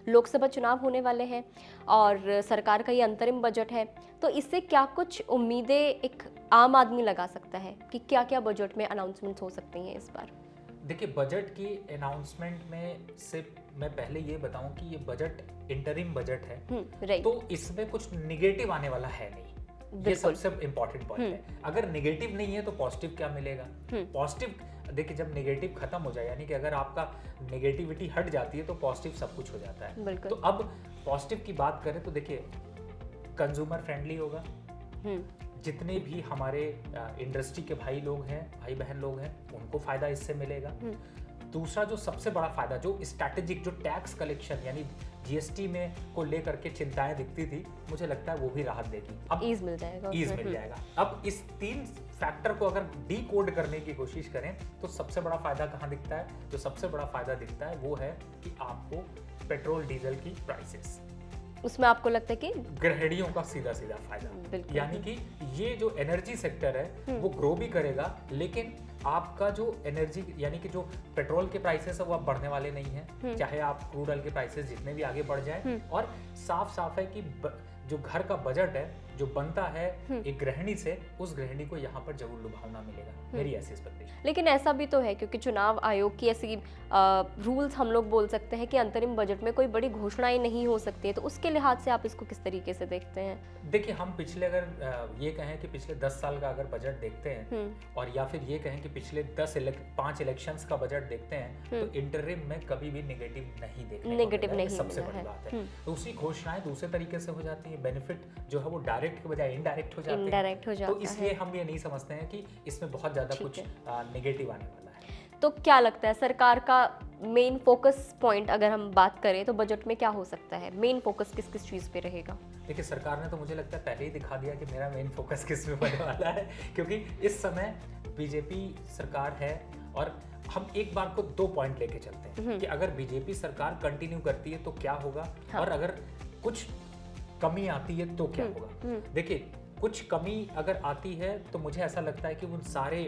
लोकसभा चुनाव होने वाले हैं और सरकार का ये अंतरिम बजट है, तो इससे क्या कुछ उम्मीदें एक आम आदमी लगा सकता है कि क्या क्या बजट में अनाउंसमेंट्स हो सकती हैं इस बार? देखिए, बजट की अनाउंसमेंट में से मैं पहले ये बताऊं कि ये बजट इंटरिम बजट है, राइट। तो इसमें कुछ निगेटिव आने वाला है नहीं। ये बिल्कुल। सबसे इम्पोर्टेंट पॉइंट है। अगर निगेटिव नहीं है तो पॉजिटिव क्या मिलेगा? पॉजिटिव, देखिए, जब नेगेटिव खत्म हो जाए, यानी कि अगर आपका नेगेटिविटी हट जाती है तो पॉजिटिव सब कुछ हो जाता है। बिल्कुल। तो अब पॉजिटिव की बात करें तो देखिए, कंज्यूमर फ्रेंडली होगा। जितने भी हमारे इंडस्ट्री के भाई लोग हैं, भाई बहन लोग हैं, उनको फायदा इससे मिलेगा। दूसरा जो सबसे बड़ा फायदा, जो स्ट्रैटेजिक, जो टैक्स कलेक्शन यानी जीएसटी में को लेकर के चिंताएं दिखती थी, मुझे लगता है वो भी राहत देगी। अब ईज मिल जाएगा। अब इस 3 फैक्टर को अगर डी कोड करने की कोशिश करें तो सबसे बड़ा फायदा कहाँ दिखता है? जो सबसे बड़ा फायदा दिखता है वो है कि आपको पेट्रोल डीजल की प्राइसेस, उसमें आपको लगता है कि गृहिणियों का सीधा सीधा फायदा, यानी कि ये जो एनर्जी सेक्टर है वो ग्रो भी करेगा, लेकिन आपका जो एनर्जी यानी कि जो पेट्रोल के प्राइसेस है वो अब बढ़ने वाले नहीं है, चाहे आप क्रूड ऑयल के प्राइसेस जितने भी आगे बढ़ जाए। और साफ साफ है कि जो घर का बजट है जो बनता है एक गृहिणी से, उस गृहिणी को यहाँ पर जरूर लुभावना मिलेगा, मेरी ऐसी एक्सपेक्टेशन। लेकिन ऐसा भी तो है क्योंकि चुनाव आयोग की ऐसी रूल्स हम लोग बोल सकते हैं कि अंतरिम बजट में कोई बड़ी घोषणाएं नहीं हो सकती है, तो उसके लिहाज से आप इसको किस तरीके से देखते हैं? देखिए, हम पिछले अगर ये कहें कि पिछले 10 साल का अगर बजट देखते हैं और या फिर ये कहें कि पिछले 5 इलेक्शंस का बजट देखते हैं, तो इंटरिम में कभी भी नेगेटिव नहीं देखने नहीं, सबसे बड़ी बात है। दूसरी, घोषणाएं दूसरे तरीके से हो जाती है, बेनिफिट जो है वो डायरेक्ट के बजाय इनडायरेक्ट हो जाते हैं। तो इसलिए हम ये नहीं समझते हैं कि इसमें बहुत ज्यादा कुछ नेगेटिव आने वाला है। तो क्या लगता है सरकार का मेन फोकस पॉइंट, अगर हम बात करें तो बजट में क्या हो सकता है? मेन फोकस किस किस चीज पे रहेगा? देखिए, सरकार ने तो मुझे लगता है पहले ही दिखा दिया कि मेरा मेन फोकस किस में होने वाला है, क्योंकि इस समय बीजेपी सरकार है और हम एक बार को 2 पॉइंट लेके चलते हैं कि अगर बीजेपी सरकार कंटिन्यू करती है तो क्या होगा, और अगर कुछ कमी आती है तो क्या होगा। देखिए, कुछ कमी अगर आती है तो मुझे ऐसा लगता है कि उन सारे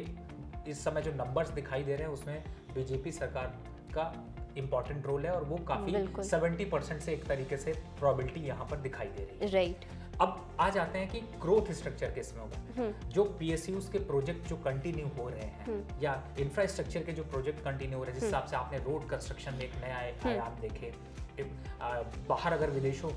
इस समय जो नंबर्स दिखाई दे रहे हैं उसमें बीजेपी सरकार का इंपॉर्टेंट रोल है और वो काफी 70% से एक तरीके से प्रोबेबिलिटी यहाँ पर दिखाई दे रही है। राइट। अब आ जाते हैं कि ग्रोथ स्ट्रक्चर किसमें होगा। जो पीएसयूज के प्रोजेक्ट जो कंटिन्यू हो रहे हैं या इंफ्रास्ट्रक्चर के जो प्रोजेक्ट कंटिन्यू हो रहे हैं, जिस हिसाब से आपने रोड कंस्ट्रक्शन में एक नया आयाम देखे, बाहर अगर विदेशों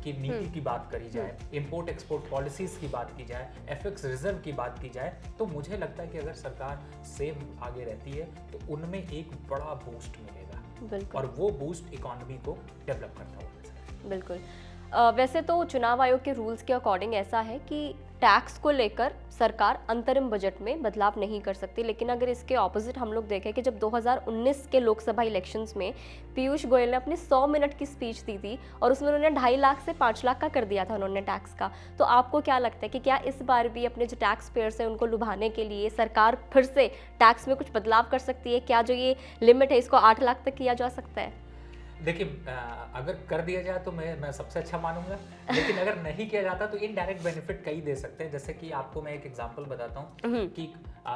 की नीति की बात करी जाए, इंपोर्ट एक्सपोर्ट पॉलिसीज की बात की जाए, एफएक्स रिजर्व की बात की जाए, तो मुझे लगता है कि अगर सरकार सेम आगे रहती है तो उनमें एक बड़ा बूस्ट मिलेगा और वो बूस्ट इकोनॉमी को डेवलप करता होगा। बिल्कुल। वैसे तो चुनाव आयोग के रूल्स के अकॉर्डिंग ऐसा है कि टैक्स को लेकर सरकार अंतरिम बजट में बदलाव नहीं कर सकती, लेकिन अगर इसके ऑपोजिट हम लोग देखें कि जब 2019 के लोकसभा इलेक्शंस में पीयूष गोयल ने अपनी 100 मिनट की स्पीच दी थी और उसमें उन्होंने 2.5 लाख से 5 लाख का कर दिया था उन्होंने टैक्स का, तो आपको क्या लगता है कि क्या इस बार भी अपने जो टैक्स पेयर्स हैं उनको लुभाने के लिए सरकार फिर से टैक्स में कुछ बदलाव कर सकती है? क्या जो ये लिमिट है इसको 8 लाख तक किया जा सकता है? देखिए, अगर कर दिया जाए तो मैं सबसे अच्छा मानूंगा, लेकिन अगर नहीं किया जाता तो इनडायरेक्ट बेनिफिट कई दे सकते हैं। जैसे कि आपको मैं एक एग्जांपल बताता हूँ कि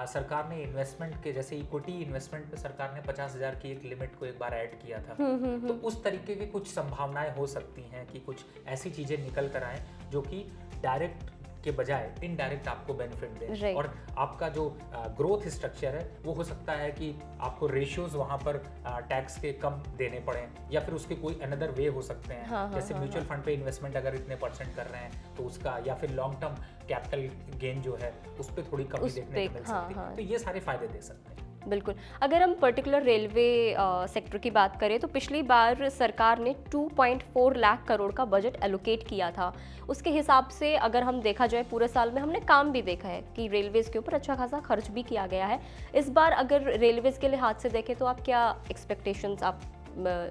सरकार ने इन्वेस्टमेंट के, जैसे इक्विटी इन्वेस्टमेंट पे सरकार ने 50,000 की एक लिमिट को एक बार ऐड किया था, तो उस तरीके की कुछ संभावनाएं हो सकती हैं कि कुछ ऐसी चीजें निकल कर आए जो कि डायरेक्ट के बजाय इनडायरेक्ट आपको बेनिफिट दे। और आपका जो ग्रोथ स्ट्रक्चर है वो हो सकता है कि आपको रेशियोज वहां पर टैक्स के कम देने पड़े, या फिर उसके कोई अनदर वे हो सकते हैं। जैसे म्यूचुअल फंड पे इन्वेस्टमेंट अगर इतने % कर रहे हैं तो उसका, या फिर लॉन्ग टर्म कैपिटल गेन जो है उस पर थोड़ी कमी देखने को मिल सकती है। तो ये सारे फायदे दे सकते हैं। बिल्कुल। अगर हम पर्टिकुलर रेलवे सेक्टर की बात करें तो पिछली बार सरकार ने 2.4 लाख करोड़ का बजट एलोकेट किया था। उसके हिसाब से अगर हम देखा जाए पूरे साल में हमने काम भी देखा है कि रेलवेज़ के ऊपर अच्छा खासा खर्च भी किया गया है। इस बार अगर रेलवेज़ के लिहाज से देखें तो आप क्या एक्सपेक्टेशंस आप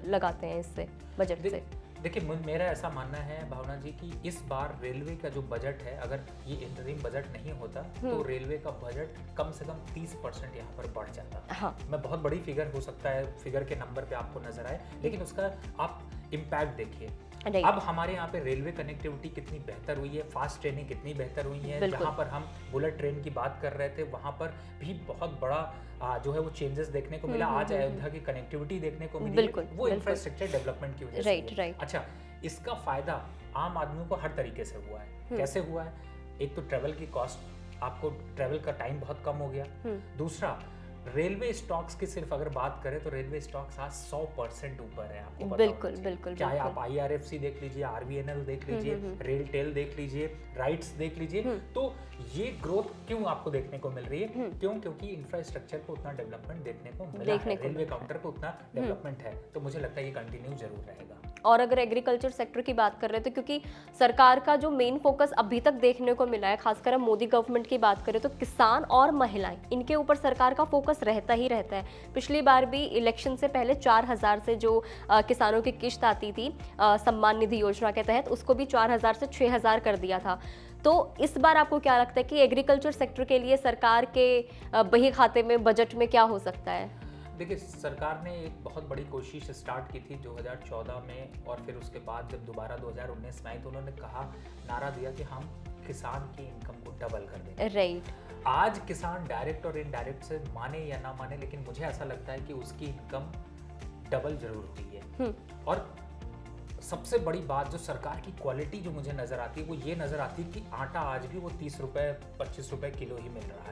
लगाते हैं इससे बजट से? देखिए, मेरा ऐसा मानना है भावना जी कि इस बार रेलवे का जो बजट है, अगर ये इंटरिम बजट नहीं होता तो रेलवे का बजट कम से कम 30% यहाँ पर बढ़ जाता। मैं बहुत बड़ी फिगर हो सकता है, फिगर के नंबर पे आपको नजर आए, लेकिन उसका आप इम्पैक्ट देखिए। राइट। अब हमारे यहाँ पे रेलवे कनेक्टिविटी कितनी बेहतर हुई है, फास्ट ट्रेनें कितनी बेहतर हुई हैं, बिल्कुल। जहाँ पर हम बुलेट ट्रेन की बात कर रहे थे वहाँ पर भी बहुत बड़ा जो है वो चेंजेस देखने को मिला। आज अयोध्या की कनेक्टिविटी देखने को मिली बिल्कुल, है, वो बिल्कुल। इंफ्रास्ट्रक्चर डेवलपमेंट की वजह से राइट, हुई है। राइट। अच्छा, इसका फायदा आम आदमी को हर तरीके से हुआ है। कैसे हुआ है? एक तो ट्रेवल की कॉस्ट, आपको ट्रेवल का टाइम बहुत कम हो गया। दूसरा, रेलवे स्टॉक्स की सिर्फ अगर बात करें तो रेलवे स्टॉक्स आज 100% ऊपर है, आपको पता बिल्कुल, होना चाहिए। बिल्कुल, चाहे बिल्कुल। आप IRFC देख लीजिए, RVNL देख लीजिए, रेलटेल देख लीजिए, राइट्स देख लीजिए, तो ये ग्रोथ क्यों आपको देखने को मिल रही है? क्योंकि इंफ्रास्ट्रक्चर को उतना डेवलपमेंट देखने को मिला है, रेलवे काउंटर पे उतना डेवलपमेंट है, तो मुझे लगता है ये कंटिन्यू जरूर रहेगा। और अगर एग्रीकल्चर सेक्टर की बात कर रहे हैं तो क्योंकि सरकार का जो मेन फोकस अभी तक देखने को मिला है, खासकर हम मोदी गवर्नमेंट की बात करें तो किसान और महिलाएं, इनके ऊपर सरकार का फोकस रहता ही रहता है। पिछली बार भी इलेक्शन से पहले 4,000 से जो किसानों की किश्त आती थी सम्मान निधि योजना के तहत, उसको भी 4,000 से 6,000 कर दिया था। तो इस बार आपको क्या लगता है कि एग्रीकल्चर सेक्टर के लिए सरकार के बही खाते में, बजट में क्या हो सकता है? देखिए, सरकार ने एक बहुत बड़ी कोशिश स्टार्ट की थी 2014 में, और फिर उसके बाद जब दोबारा 2019 में आई तो उन्होंने कहा, नारा दिया कि हम किसान की इनकम को डबल कर देंगे। राइट। आज किसान डायरेक्ट और इनडायरेक्ट से माने या ना माने, लेकिन मुझे ऐसा लगता है कि उसकी इनकम डबल जरूर हुई है। और सबसे बड़ी बात जो सरकार की क्वालिटी जो मुझे नजर आती है वो ये नजर आती है कि आटा आज भी वो 30 रुपए 25 रुपए किलो ही मिल रहा है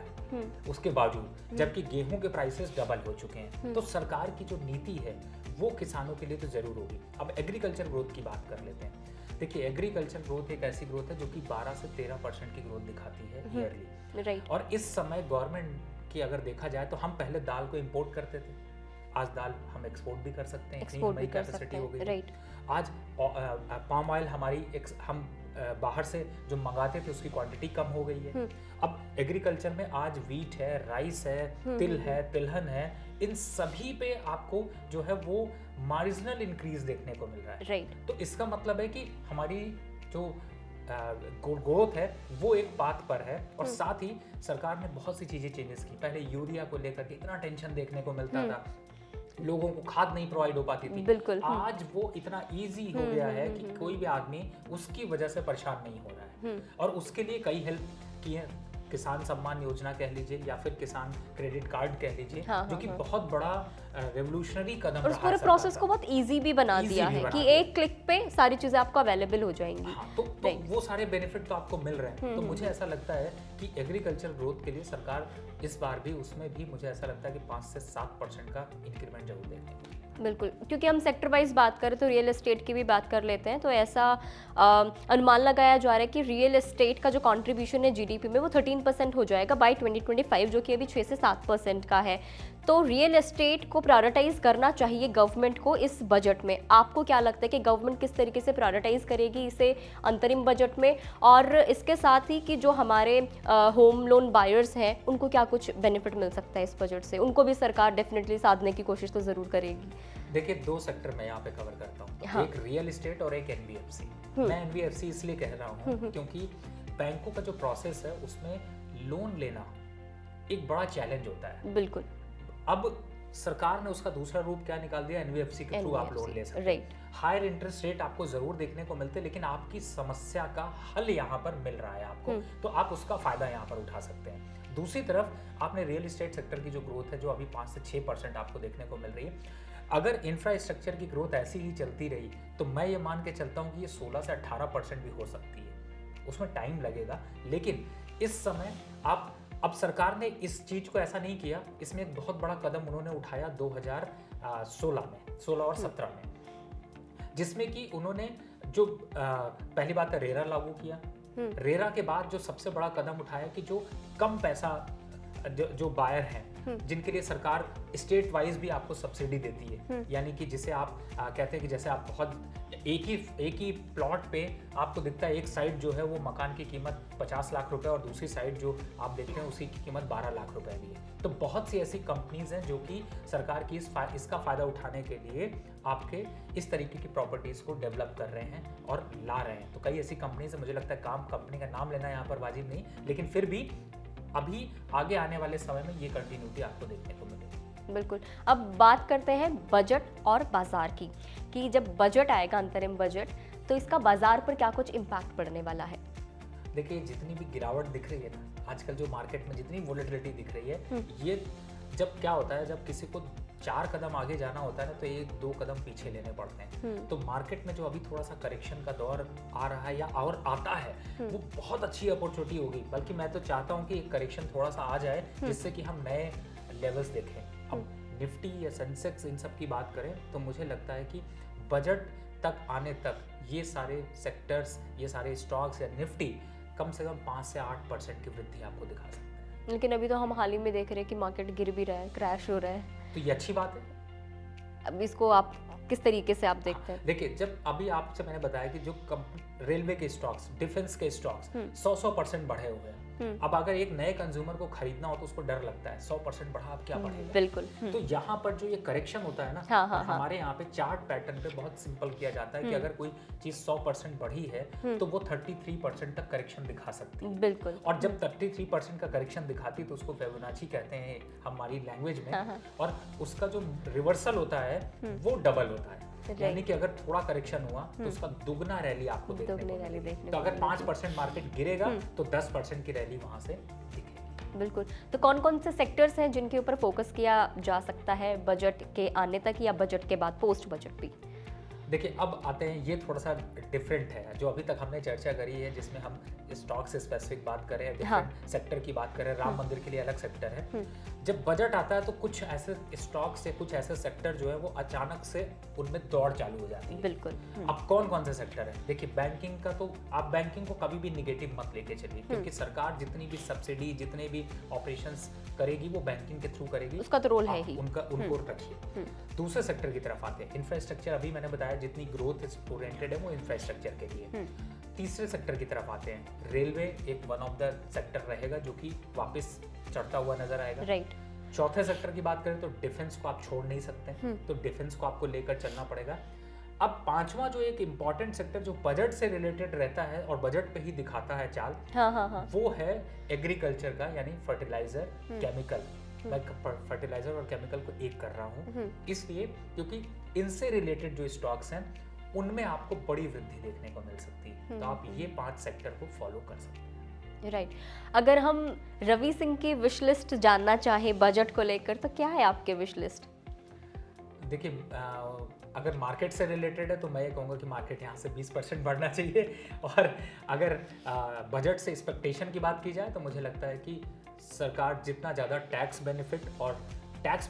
उसके बावजूद, जबकि गेहूं के प्राइसेस डबल हो चुके हैं। तो सरकार की जो नीति है वो किसानों के लिए तो जरूर होगी। अब एग्रीकल्चर ग्रोथ की बात कर लेते हैं। देखिए, एग्रीकल्चर ग्रोथ एक ऐसी ग्रोथ है जो कि 12 से 13% की ग्रोथ दिखाती है ईयरली। राइट। और इस समय गवर्नमेंट की अगर देखा जाए तो हम पहले दाल को इंपोर्ट करते थे, आज दाल हम एक्सपोर्ट भी कर सकते हैं, इतनी हमारी कैपेसिटी हो गई। राइट। आज पाम ऑयल हमारी हम बाहर से जो मंगाते थे उसकी क्वांटिटी कम हो गई है। अब एग्रीकल्चर में आज वीट है, राइस है, तिल है, तिलहन है, इन सभी पे आपको जो है वो मार्जिनल इंक्रीज देखने को मिल रहा है। राइट। तो इसका मतलब है कि हमारी जो ग्रोथ है वो एक पाथ पर है। और साथ ही सरकार ने बहुत सी चीजें चेंजेस की। पहले यूरिया को लेकर के इतना टेंशन देखने को मिलता था, लोगों को खाद नहीं प्रोवाइड हो पाती थी। बिल्कुल। आज वो इतना इजी हो गया है कि कोई भी आदमी उसकी वजह से परेशान नहीं हो रहा है। और उसके लिए कई हेल्प की है, किसान सम्मान योजना कह लीजिए या फिर किसान क्रेडिट कार्ड कह लीजिए, जो कि बहुत बड़ा रेवोल्यूशनरी कदम और उस पूरे प्रोसेस को बहुत इजी भी बना दिया है कि एक क्लिक पे सारी चीजें आपको अवेलेबल हो जाएंगी। तो वो सारे बेनिफिट तो आपको मिल रहे हैं। तो मुझे ऐसा लगता है कि एग्रीकल्चर ग्रोथ के लिए सरकार इस बार भी, उसमें भी मुझे ऐसा लगता है कि 5 से 7% का इंक्रीमेंट जरूर देंगे। बिल्कुल, क्योंकि हम सेक्टर वाइज बात करें तो रियल एस्टेट की भी बात कर लेते हैं। तो ऐसा अनुमान लगाया जा रहा है कि रियल एस्टेट का जो कंट्रीब्यूशन है जीडीपी में वो 13% हो जाएगा बाय 2025, जो कि अभी 6 से 7% का है। तो रियल एस्टेट को प्रायोरिटाइज करना चाहिए गवर्नमेंट को इस बजट में। आपको क्या लगता है कि गवर्नमेंट किस तरीके से प्रायोरिटाइज करेगी इसे अंतरिम बजट में? और इसके साथ ही कि जो हमारे होम लोन बायर्स हैं उनको क्या कुछ बेनिफिट मिल सकता है इस बजट से? उनको भी सरकार डेफिनेटली साधने की कोशिश तो जरूर करेगी। देखिए, 2 सेक्टर मैं यहाँ पे कवर करता हूँ। हाँ। एक रियल एस्टेट और एक एनबीएफसी। मैं एनबीएफसी इसलिए कह रहा हूँ क्योंकि बैंकों का जो प्रोसेस है उसमें लोन लेना एक बड़ा चैलेंज होता है। बिल्कुल। अब सरकार ने उसका दूसरा रूप क्या निकाल दिया, एनबीएफसी के थ्रू आप लोन ले सकते हैं। हायर इंटरेस्ट रेट आपको जरूर देखने को मिलते, लेकिन आपकी समस्या का हल यहाँ पर मिल रहा है आपको, तो आप उसका फायदा यहाँ पर उठा सकते हैं। दूसरी तरफ आपने रियल एस्टेट सेक्टर की जो ग्रोथ है जो अभी 5 से 6% आपको देखने को मिल रही है, अगर इंफ्रास्ट्रक्चर की ग्रोथ ऐसी ही चलती रही तो मैं ये मान के चलता हूँ कि ये 16 से 18% भी हो सकती है। उसमें टाइम लगेगा, लेकिन इस समय अब सरकार ने इस चीज को ऐसा नहीं किया। इसमें एक बहुत बड़ा कदम उन्होंने उठाया 2016 और 17 में, जिसमें कि उन्होंने जो पहली बात है रेरा लागू किया। रेरा के बाद जो सबसे बड़ा कदम उठाया कि जो कम पैसा जो बायर हैं जिनके लिए सरकार स्टेट वाइज भी आपको सब्सिडी देती है, यानी कि जिसे आप कहते हैं कि जैसे आप बहुत एक ही प्लॉट पे आपको दिखता है एक साइड जो है वो मकान की कीमत 50 लाख रुपए और दूसरी साइड जो आप देखते हैं उसकी कीमत 12 लाख रुपए भी है। तो बहुत सी ऐसी कंपनीज हैं जो कि सरकार की इसका फायदा उठाने के लिए आपके इस तरीके की प्रॉपर्टीज को डेवलप कर रहे हैं और ला रहे हैं। तो कई ऐसी कंपनीज है, मुझे लगता है कंपनी का नाम लेना यहाँ पर वाजिब नहीं, लेकिन फिर भी अभी आगे आने वाले समय में ये कंटिन्यूटी आपको देखने को मिलेगी। बिल्कुल। अब बात करते हैं बजट और बाजार की, कि जब बजट आएगा अंतरिम बजट तो इसका बाजार पर क्या कुछ इम्पैक्ट पड़ने वाला है? देखिए, जितनी भी गिरावट दिख रही है ना आजकल जो मार्केट में, जितनी वोलेटिलिटी दिख रही है, ये जब क्या होता है, जब किसी को 4 कदम आगे जाना होता है ना, तो 1-2 कदम पीछे लेने पड़ते हैं। तो मार्केट में जो अभी थोड़ा सा करेक्शन का दौर आ रहा है या और आता है, वो बहुत अच्छी अपॉर्चुनिटी होगी। बल्कि मैं तो चाहता हूँ कि करेक्शन थोड़ा सा आ जाए, जिससे कि हम नए लेवल्स देखें। अब निफ्टी या सेंसेक्स इन सब की बात करें तो मुझे लगता है कि बजट तक आने तक ये सारे सेक्टर्स, ये सारे स्टॉक्स या निफ्टी कम से कम 5 से 8% की वृद्धि आपको दिखा सकते हैं। लेकिन अभी तो हम हाल ही में देख रहे हैं कि मार्केट गिर भी रहा है, क्रैश हो रहा है, तो ये अच्छी बात है। अब इसको आप किस तरीके से आप देखते हैं? देखिए, जब अभी आपसे मैंने बताया कि जो रेलवे के स्टॉक्स, डिफेंस के स्टॉक्स 100% बढ़े हुए हैं। अब अगर एक नए कंज्यूमर को खरीदना हो तो उसको डर लगता है 100% बढ़ा, अब क्या बढ़ेगा। बिल्कुल। तो यहाँ पर जो ये करेक्शन होता है ना, हाँ, हमारे यहाँ पे चार्ट पैटर्न पे बहुत सिंपल किया जाता है कि अगर कोई चीज 100% बढ़ी है तो वो 33% तक करेक्शन दिखा सकती है। बिल्कुल। और जब 33% का करेक्शन दिखाती है तो उसको फिबोनाची कहते हैं हमारी लैंग्वेज में। और उसका जो रिवर्सल होता है वो डबल होता है, यानी कि अगर थोड़ा करेक्शन हुआ तो उसका दुगना रैली आपको देखने को मिलेगी। तो अगर 5% मार्केट गिरेगा तो 10% की रैली वहां से दिखेगी। बिल्कुल। तो कौन कौन से सेक्टर्स हैं जिनके ऊपर फोकस किया जा सकता है बजट के आने तक या बजट के बाद, पोस्ट बजट भी? देखिए, अब आते हैं, ये थोड़ा सा डिफरेंट है जो अभी तक हमने चर्चा करी है, जिसमें हम स्टॉक से स्पेसिफिक बात करें, डिफरेंट सेक्टर की बात करें। राम मंदिर के लिए अलग सेक्टर है। जब बजट आता है तो कुछ ऐसे स्टॉक्स या कुछ ऐसे सेक्टर जो है वो अचानक से उनमें दौड़ चालू हो जाती है। बिल्कुल। अब कौन कौन से सेक्टर है? देखिए, बैंकिंग का तो आप बैंकिंग को कभी भी निगेटिव मत लेके चलिए, क्योंकि सरकार जितनी भी सब्सिडी, जितने भी ऑपरेशंस करेगी वो बैंकिंग के थ्रू करेगी, उसका तो रोल है ही। उनको रखिए। दूसरे सेक्टर की तरफ आते हैं, इंफ्रास्ट्रक्चर। अभी मैंने बताया जितनी ग्रोथ ओरिएंटेड है वो इंफ्रास्ट्रक्चर के लिए। तीसरे सेक्टर की तरफ आते हैं, रेलवे एक वन ऑफ द सेक्टर रहेगा जो कि वापस चढ़ता हुआ नजर आएगा। राइट। चौथे सेक्टर की बात करें तो डिफेंस को आप छोड़ नहीं सकते, तो डिफेंस को आपको लेकर चलना पड़ेगा। अब पांचवा जो एक इंपॉर्टेंट सेक्टर जो बजट से रिलेटेड रहता है और बजट पे ही दिखाता है चाल, वो है एग्रीकल्चर का, यानी फर्टिलाइजर, केमिकल। मैं फर्टिलाइजर और केमिकल को एक कर रहा हूँ इसलिए क्योंकि इनसे रिलेटेड जो स्टॉक्स हैं उनमें आपको बड़ी वृद्धि देखने को मिल सकती है। तो आप ये 5 सेक्टर को फॉलो कर सकते हैं। राइट। अगर हम रवि सिंह की विश लिस्ट जानना चाहें बजट को लेकर तो क्या है आपके विश लिस्ट? देखिए, अगर मार्केट से रिलेटेड है तो मैं ये कहूँगा कि मार्केट यहाँ से 20% बढ़ना चाहिए। और अगर बजट से एक्सपेक्टेशन की बात की जाए तो मुझे लगता है कि सरकार जितना ज़्यादा टैक्स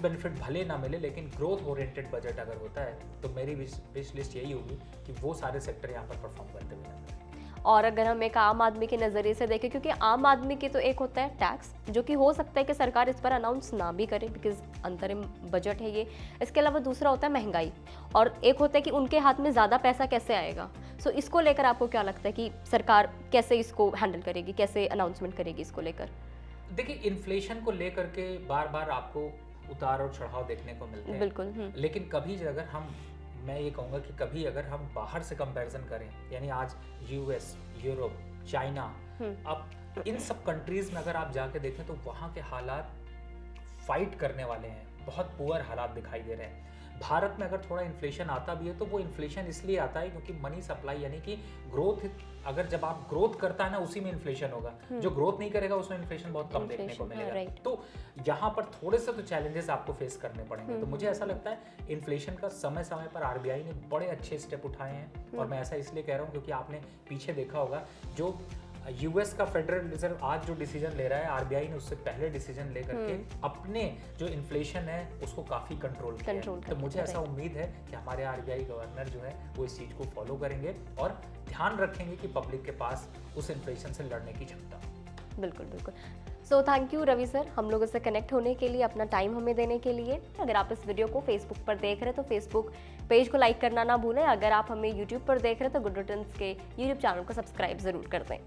बेनिफिट भले ना मिले, लेकिन ग्रोथ ओरिएंटेड बजट अगर होता है तो मेरी विश लिस्ट यही होगी कि वो सारे सेक्टर यहाँ पर परफॉर्म करते हुए नजर आए। और अगर हम एक आम आदमी के नज़रिए से देखें, क्योंकि आम आदमी की तो एक होता है टैक्स, जो कि हो सकता है कि सरकार इस पर अनाउंस ना भी करे बिकॉज अंतरिम बजट है ये। इसके अलावा दूसरा होता है महंगाई, और एक होता है कि उनके हाथ में ज़्यादा पैसा कैसे आएगा। सो इसको लेकर आपको क्या लगता है कि सरकार कैसे इसको हैंडल करेगी, कैसे अनाउंसमेंट करेगी इसको लेकर? देखिए, इन्फ्लेशन को लेकर के बार बार आपको उतार और चढ़ाव देखने को मिलते हैं। बिल्कुल। लेकिन कभी अगर मैं ये कहूँगा कि कभी अगर हम बाहर से कंपैरिजन करें, यानी आज यूएस, यूरोप, चाइना, अब इन सब कंट्रीज में अगर आप जाके देखें तो वहाँ के हालात फाइट करने वाले हैं, बहुत पुअर हालात दिखाई दे रहे हैं। भारत में अगर थोड़ा इन्फ्लेशन आता भी है तो वो इन्फ्लेशन इसलिए आता है क्योंकि मनी सप्लाई, यानी कि ग्रोथ, अगर जब आप ग्रोथ करता है ना उसी में इन्फ्लेशन होगा, जो ग्रोथ नहीं करेगा उसमें इन्फ्लेशन बहुत कम देखने को मिलेगा। तो यहाँ पर थोड़े से तो चैलेंजेस आपको फेस करने पड़ेंगे। तो मुझे ऐसा लगता है इन्फ्लेशन का समय समय पर आरबीआई ने बड़े अच्छे स्टेप उठाए हैं। और मैं ऐसा इसलिए कह रहा हूँ क्योंकि आपने पीछे देखा होगा जो यूएस का फेडरल रिजर्व आज जो डिसीजन ले रहा है, आरबीआई ने उससे पहले डिसीजन लेकर के अपने जो इन्फ्लेशन है उसको काफी कंट्रोल किया है। तो मुझे ऐसा उम्मीद है कि हमारे आरबीआई गवर्नर जो है वो इस चीज को फॉलो करेंगे और ध्यान रखेंगे कि पब्लिक के पास उस इन्फ्लेशन से लड़ने की क्षमता। बिल्कुल बिल्कुल। So thank you Ravi sir, हम लोगों से कनेक्ट होने के लिए, अपना टाइम हमें देने के लिए। अगर आप इस वीडियो को फेसबुक पर देख रहे हैं तो फेसबुक पेज को लाइक करना ना भूलें। अगर आप हमें यूट्यूब पर देख रहे हैं तो गुड रिटर्न्स के यूट्यूब चैनल को सब्सक्राइब ज़रूर कर दें।